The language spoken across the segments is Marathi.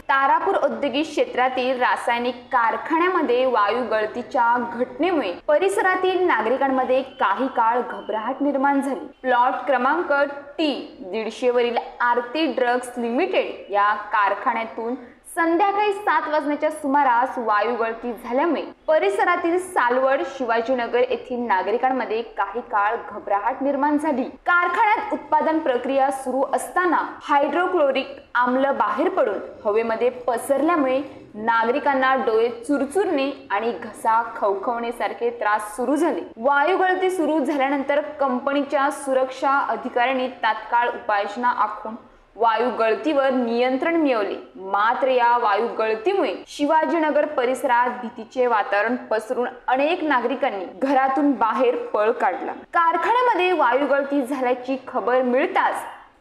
तारापूर औद्योगिक क्षेत्रातील रासायनिक कारखान्यामध्ये वायू गळतीच्या घटनेमुळे परिसरातील नागरिकांमध्ये काही काळ घबराहट निर्माण झाली। प्लॉट क्रमांक T150 वरील आरती ड्रग्स लिमिटेड या कारखान्यातून संध्याकाळी 7 वाजण्याच्या सुमारास वायू गळती झाल्यामुळे परिसरातील सालवड शिवाजीनगर येथील नागरिकांमध्ये काही काळ घबराहट निर्माण झाली। कारखान्यात उत्पादन प्रक्रिया सुरू असताना हायड्रोक्लोरिक आम्ल बाहेर पडून हवेमध्ये पसरल्यामुळे नागरिकांना डोळे चुरचुरणे आणि घसा खवखवण्यासारखे त्रास सुरू झाले। वायू गळती सुरू झाल्यानंतर कंपनीच्या सुरक्षा अधिकाऱ्यांनी तात्काळ उपाययोजना आखून वायू गळतीवर नियंत्रण मिळवले। मात्र या वायू गळतीमुळे शिवाजीनगर परिसरात भीतीचे वातावरण पसरून अनेक नागरिकांनी घरातून बाहेर पळ काढला। कारखान्यामध्ये वायू गळती झाल्याची खबर मिळताच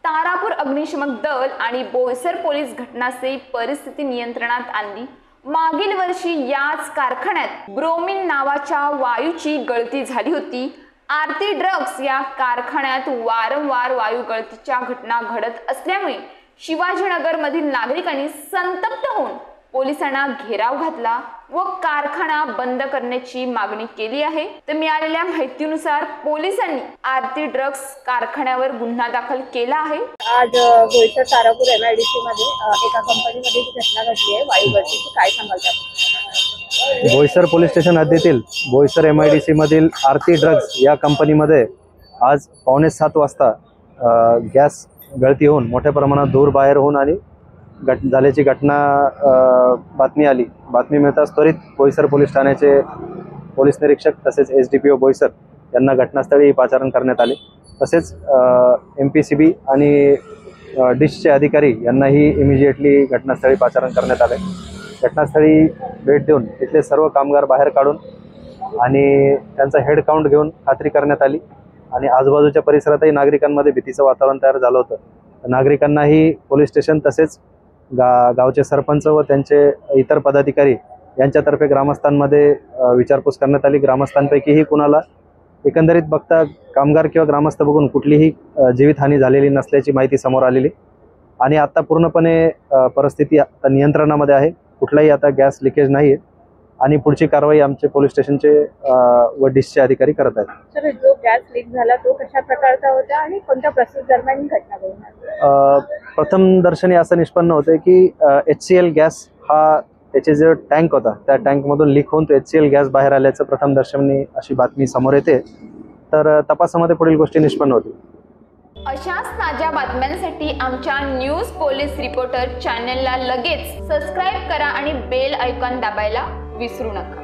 तारापूर अग्निशमन दल आणि बोईसर पोलीस घटनास्थळी परिस्थिती नियंत्रणात आणली। मागील वर्षी याच कारखान्यात ब्रोमिन नावाच्या वायूची गळती झाली होती। आरती ड्रग्स या कारखान्यात वारंवार वायू गळतीच्या घटना घडत असल्यामुळे शिवाजीनगर मधील नागरिकांनी संतप्त होऊन पोलिसांना घेराव घातला व कारखाना बंद करण्याची मागणी केली आहे। तर मिळालेल्या माहितीनुसार पोलिसांनी आरती ड्रग्स कारखान्यावर गुन्हा दाखल केला आहे। आज बोईसर तारापूर MIDC मध्ये एका कंपनीमध्ये घटना घडली आहे वायू गळतीची, काय सांगाल त्याबद्दल? बोईसर पोलीस स्टेशन हद्दीतील बोईसर MIDC मधील आरती ड्रग्स या कंपनीमध्ये आज 6:45 वाजता गॅस गळती होऊन मोठ्या प्रमाणात धूर बाहेर होऊन आणि झाल्याची घटना बातमी आली। बातमी मिळताच त्वरित बोईसर पोलीस ठाण्याचे पोलीस निरीक्षक तसेच SDPO बोईसर यांना घटनास्थळी पाचारण करण्यात आले। तसेच MPCB आणि डिशचे अधिकारी यांनाही इमिजिएटली घटनास्थळी पाचारण करण्यात आले। घटनास्थळी भेट देऊन इथले सर्व कामगार बाहेर काढून आणि त्यांचा हेड काउंट घेऊन खात्री करण्यात आली आणि आजूबाजूच्या परिसरातही नागरिकांमध्ये भीतीचं वातावरण तयार झालं होतं। नागरिकांनाही पोलीस स्टेशन तसेच गावचे सरपंच व त्यांचे इतर पदाधिकारी यांच्यातर्फे ग्रामस्थांमध्ये विचारपूस करण्यात आली। ग्रामस्थांपैकीही कुणाला एकंदरीत बघता कामगार किंवा ग्रामस्थ बघून कुठलीही जीवितहानी झालेली नसल्याची माहिती समोर आलेली आणि आता पूर्णपणे परिस्थिती आता नियंत्रणामध्ये आहे। कुठलाही आता गॅस लिकेज नाही आहे आणि पुढची कारवाई आमचे पोलीस स्टेशनचे व डिशचे अधिकारी करत आहेत। सर, जो गॅस लीक झाला तो कशा प्रकारचा होता आणि कोणत्या प्रोसेस दरम्यान घटना घडली? प्रथम दर्शनी असं निष्पन्न होते की HCl गॅस हा त्याचे जो टँक होता त्या टँकमधून लीक होऊन तो HCl गॅस बाहेर आल्याचं प्रथम दर्शनी अशी बातमी समोर येते। तर तपासामध्ये पुढील गोष्टी निष्पन्न होतील। अशाच ताज्या बातम्यांसाठी आमच्या न्यूज पोलीस रिपोर्टर चॅनलला लगेच सबस्क्राईब करा आणि बेल आयकॉन दाबायला विसरू नका।